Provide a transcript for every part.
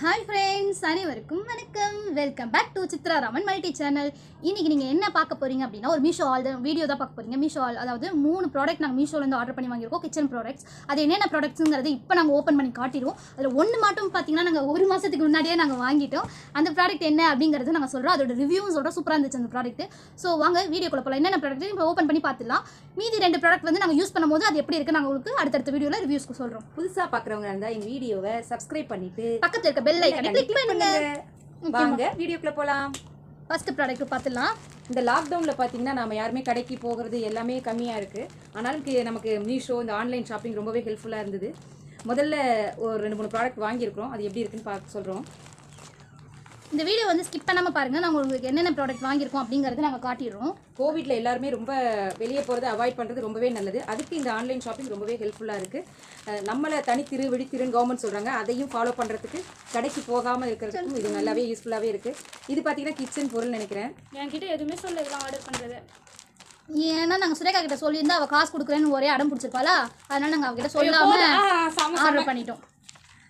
Hi friends, அனைவருக்கும் வணக்கம். Welcome back to Chitraraman multi channel. இன்னைக்கு நீங்க என்ன பார்க்க போறீங்க அப்படின்னா ஒரு மீஷோ ஆல் வீடியோ தான் பார்க்க போறீங்க. மீஷோ ஆல் அதாவது 3 ப்ராடக்ட் நாங்கள் மீஷோல இருந்து ஆர்டர் பண்ணி வாங்கியிருக்கோம். Kitchen products. அது என்னென்ன ப்ராடக்ட்ஸ்ங்கிறது இப்போ நாங்கள் ஓப்பன் பண்ணி காட்டிடுவோம். அதில் ஒன்று மட்டும் பார்த்தீங்கன்னா நாங்கள் ஒரு மாதத்துக்கு முன்னாடியே நாங்கள் வாங்கிட்டோம். அந்த ப்ராடக்ட் என்ன அப்படிங்கிறது நாங்கள் சொல்கிறோம். அதோட ரிவ்யூவும் சொல்கிறோம். சூப்பராக இருந்துச்சு அந்த ப்ராடக்ட். ஸோ வாங்க வீடியோக்குள்ள போகலாம். என்னென்ன ப்ராடக்ட் இப்போ ஓப்பன் பண்ணி பார்த்துலாம். மீதி 2 ப்ராடக்ட் வந்து நாங்கள் யூஸ் பண்ணும்போது அது எப்படி இருக்குது நாங்கள் உங்களுக்கு அடுத்தடுத்த வீடியோவில் ரிவ்யூஸ்க்கு சொல்கிறோம். புதுசாக பார்க்குறவங்க இருந்தால் எங்கள் வீடியோவை சப்ஸ்கிரைப் பண்ணிட்டு பக்கத்தில் இருக்க பெல் ஐக்கானை கிளிக் பண்ணுங்க. வாங்க வீடியோக்குள்ள போலாம். ஃபர்ஸ்ட் ப்ராடக்ட் பார்த்துலாம். இந்த லாக்டவுனில் பார்த்தீங்கன்னா நம்ம யாருமே கடைக்கு போகிறது எல்லாமே கம்மியாக இருக்குது. ஆனாலும் நமக்கு மீஷோ இந்த ஆன்லைன் ஷாப்பிங் ரொம்பவே ஹெல்ப்ஃபுல்லாக இருந்தது. முதல்ல ஒரு 2-3 ப்ராடக்ட் வாங்கியிருக்கிறோம். அது எப்படி இருக்குன்னு பார்க்க சொல்கிறோம். இந்த வீடியோ வந்து ஸ்கிப் பண்ணாமல் பாருங்கள். நாங்கள் உங்களுக்கு என்னென்ன ப்ராடக்ட் வாங்கியிருக்கோம் அப்படிங்கிறது நாங்கள் காட்டிடுறோம். கோவிட்ல எல்லாருமே ரொம்ப வெளியே போகிறத அவாய்ட் பண்ணுறது ரொம்பவே நல்லது. அதுக்கு இந்த ஆன்லைன் ஷாப்பிங் ரொம்பவே ஹெல்ப்ஃபுல்லாக இருக்குது. நம்மளை தனித்திரு விழித்திருன்னு கவர்மெண்ட் சொல்கிறாங்க. அதையும் ஃபாலோ பண்ணுறதுக்கு கடைக்கு போகாமல் இருக்கிறதுக்கும் இது நல்லாவே யூஸ்ஃபுல்லாகவே இருக்குது. இது பார்த்தீங்கன்னா கிச்சன் பொருள் நினைக்கிறேன். என்கிட்ட எதுவுமே சொல்ல இதெல்லாம் ஆர்டர் பண்ணுறது. ஏன்னா நாங்கள் சுரேகா கிட்ட சொல்லியிருந்தா அவள் காசு கொடுக்குறேன்னு ஒரே அடம் பிடிச்சிருப்பாளா, அதனால நாங்கள் அவகிட்ட சொல்லாமல் ஆர்டர் பண்ணிட்டோம்.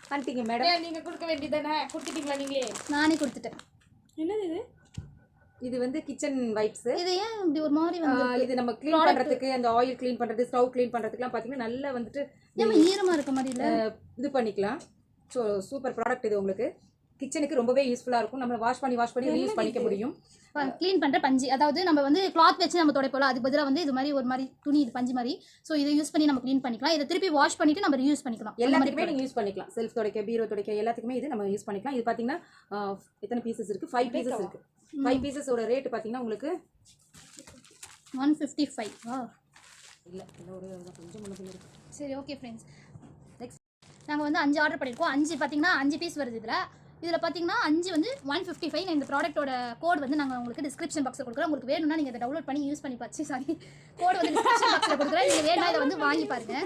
பண்ணிட்டீங்க மேடம். நீங்கள் கொடுக்க வேண்டியதானே, கொடுத்துட்டீங்களா நீங்களே? நானே கொடுத்துட்டேன். என்னது இது? இது வந்து கிச்சன் வைப்ஸ். இது ஏன் இப்படி ஒரு மாதிரி வந்து இது நம்ம க்ளீன் பண்ணுறதுக்கு, அந்த ஆயில் க்ளீன் பண்ணுறது, ஸ்டவ் க்ளீன் பண்ணுறதுக்குலாம் பார்த்தீங்கன்னா நல்லா வந்துட்டு நம்ம ஈரமாக இருக்க மாதிரி இல்லை, இது பண்ணிக்கலாம். ஸோ சூப்பர் ப்ராடக்ட் இது. உங்களுக்கு கிச்சனுக்கு ரொம்பவே யூஸ்ஃபுல்லாக இருக்கும். நம்ம வாஷ் பண்ணி யூஸ் பண்ணிக்க முடியும். க்ளீன் பண்ணுற பஞ்சு, அதாவது நம்ம வந்து கிளாத் வச்சு நம்ம துடைப்போம், அதுக்கு பதிலாக வந்து இது மாதிரி ஒரு மாதிரி துணி, இது பஞ்சு மாதிரி. ஸோ இதை யூஸ் பண்ணி நம்ம க்ளீன் பண்ணிக்கலாம். இதை திருப்பி வாஷ் பண்ணிட்டு நம்ம யூஸ் பண்ணிக்கலாம். எல்லாத்துக்குமே நீங்கள் யூஸ் பண்ணிக்கலாம். செல்ஃப் துடைக்க, பீரோ துடைக்க எல்லாத்துக்குமே இது நம்ம யூஸ் பண்ணிக்கலாம். இது பார்த்தீங்கன்னா எத்தனை பீசஸ் இருக்குது? 5 பீசஸ் இருக்குது. 5 பீசஸோட ரேட்டு பார்த்தீங்கன்னா உங்களுக்கு 155. இல்லை ஒரு கொஞ்சம் முன்னாடி இருக்குது. சரி, ஓகே ஃப்ரெண்ட்ஸ். நெக்ஸ்ட் நாங்கள் வந்து 5 ஆர்டர் பண்ணியிருக்கோம். 5 பார்த்தீங்கன்னா 5 பீஸ் வருது. இதில் பார்த்தீங்கன்னா 5 வந்து 155. இந்த ப்ராடக்ட்டோட கோட் வந்து நாங்கள் உங்களுக்கு டிஸ்கிரிப்ஷன் பாக்ஸில் கொடுக்குறோம். உங்களுக்கு வேணும்னா நீங்கள் இதை டவுன்லோட் பண்ணி யூஸ் பண்ணி பார்த்து கோட் வந்து டிஸ்கிரிப்ஷன் பாக்ஸில் கொடுக்குறேன். நீங்கள் வேணா இதை வந்து வாங்கி பாருங்கள்.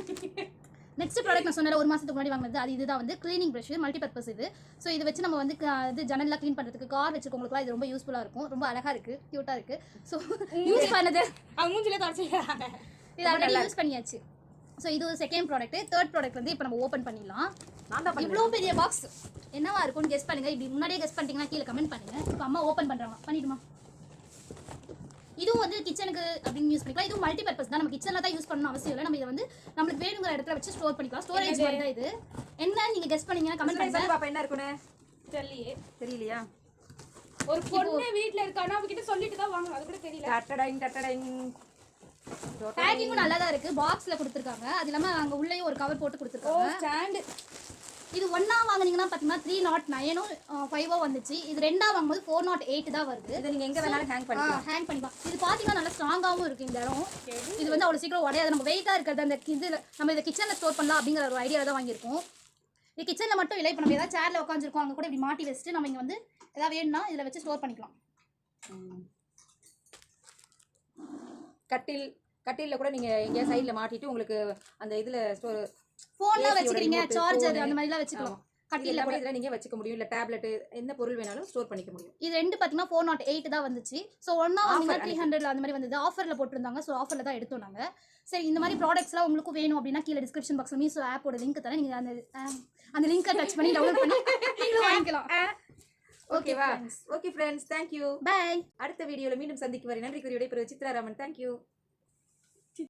நெக்ஸ்ட் ப்ராடக்ட் நான் சொன்னேன் ஒரு மாதத்துக்கு முன்னாடி வாங்கினது, அது இதுதான் வந்து க்ளீனிங் ப்ரஷ், மல்டிபர்பஸ் இது. ஸோ இதை வச்சு நம்ம வந்து இது ஜன்னல்லாம் க்ளீன் பண்ணுறதுக்கு, கார் வச்சுருக்கவங்களுக்குலாம் இது ரொம்ப யூஸ்ஃபுல்லாக இருக்கும். ரொம்ப அழகாக இருக்குது, க்யூட்டாக இருக்குது. ஸோ யூஸ் பண்ணது அவங்க மூஞ்சிலே தொடச்சிக்கிறாங்க. இது ஆல்ரெடி யூஸ் பண்ணியாச்சு. ஸோ இது ஒரு செகண்ட் ப்ராடக்ட். தேர்ட் ப்ராடக்ட் வந்து இப்போ நம்ம ஓப்பன் பண்ணிடலாம். இவ்வளோ பெரிய பாக்ஸ் என்னவா இருக்கும்னு கெஸ் பண்ணுங்கள். இப்படி முன்னாடியே கெஸ் பண்ணிட்டீங்கன்னா கீழே கமெண்ட் பண்ணுங்கள். இப்போ அம்மா ஓப்பன் பண்ணுறாங்க, பண்ணிடுமா? இதுவும் வந்து கிச்சனுக்கு அப்படின்னு யூஸ் பண்ணிக்கலாம். இதுவும் மல்டி பர்பஸ் தான். நம்ம கிச்சனில் தான் யூஸ் பண்ணணும் அவசியம் இல்லை. நம்ம இதை வந்து நம்மளுக்கு வேணுங்கிற இடத்துல வச்சு ஸ்டோர் பண்ணிக்கலாம். ஸ்டோரேஜ் மாதிரி தான் இது. என்ன நீங்கள் கெஸ் பண்ணீங்கன்னா கமெண்ட் பண்ணுங்க. பாப்பா என்ன இருக்குன்னு தெரியலையா? ஒரு பொண்ணு வீட்டில் இருக்கானா அவகிட்ட சொல்லிட்டு தான் வாங்கணும். அது கூட தெரியல. பேக்கிங்கும் நல்லா தான் இருக்குது. பாக்ஸில் கொடுத்துருக்காங்க. அது இல்லாமல் அங்கே உள்ளேயும் ஒரு கவர் போட்டு கொடுத்துருக்காங்க. ஸ்டாண்டு. இது ஒன்றா வாங்கினீங்கன்னா பார்த்தீங்கன்னா 309 5 வந்துச்சு. இது ரெண்டாக வாங்கும்போது 408 தான் வருது. இதை நீங்கள் எங்கே வேணாலும் ஹேங் பண்ணிக்கலாம். இது பார்த்தீங்கன்னா நல்லா ஸ்ட்ராங்காகவும் இருக்குது இந்த இடம். இது வந்து அவ்வளோ சீக்கிரம் உடையாது. நம்ம வெயிட்டாக இருக்கிறது அந்த இதில் நம்ம இதை கிச்சனில் ஸ்டோர் பண்ணலாம் அப்படிங்கிற ஒரு ஐடியாவில் தான் வாங்கியிருக்கோம். இது கிச்சனில் மட்டும் இல்லை. இப்போ நம்ம ஏதாவது சேரில் உட்காந்துருக்கோம், அங்கே கூட இப்படி மாட்டி வச்சுட்டு நம்ம இங்கே வந்து எதாவது வேணும்னா இதில் வச்சு ஸ்டோர் பண்ணிக்கலாம். கட்டிலில் கூட நீங்கள் எங்கேயா சைடில் மாட்டிட்டு உங்களுக்கு அந்த இதில் ஸ்டோர் ஃபோன்லாம் வச்சுக்கிறீங்க, சார்ஜர் அந்த மாதிரிலாம் வச்சுக்கலாம். கட்டிலில் கூட இதில் நீங்கள் வச்சுக்க முடியும். இல்லை டேப்லெட் என்ன பொருள் வேணாலும் ஸ்டோர் பண்ணிக்க முடியும். இது ரெண்டு பார்த்தீங்கன்னா 408 தான் வந்துச்சு. ஸோ ஒன்றா வாங்கினா 300 அந்த மாதிரி வந்தது. ஆஃபரில் போட்டிருந்தாங்க. ஸோ ஆஃபரில் தான் எடுத்தோம் நாங்கள். சரி, இந்த மாதிரி ப்ராடக்ட்ஸ்லாம் உங்களுக்கு வேணும் அப்படின்னா கீழே டிஸ்கிரிப்ஷன் பாக்ஸில் மீஷோ ஆப்போட லிங்க் தரேன். நீங்கள் அந்த லிங்கை டச் பண்ணி டவுன்லோட் பண்ணி நீங்களும் வாங்கிக்கலாம். ஓகேவா? Okay friends, thank you. பாய். அடுத்த வீடியோவில் மீண்டும் சந்திக்கு வரை நன்றி கூறி விடைபெறுவது சித்ராராமன். தேங்க்யூ.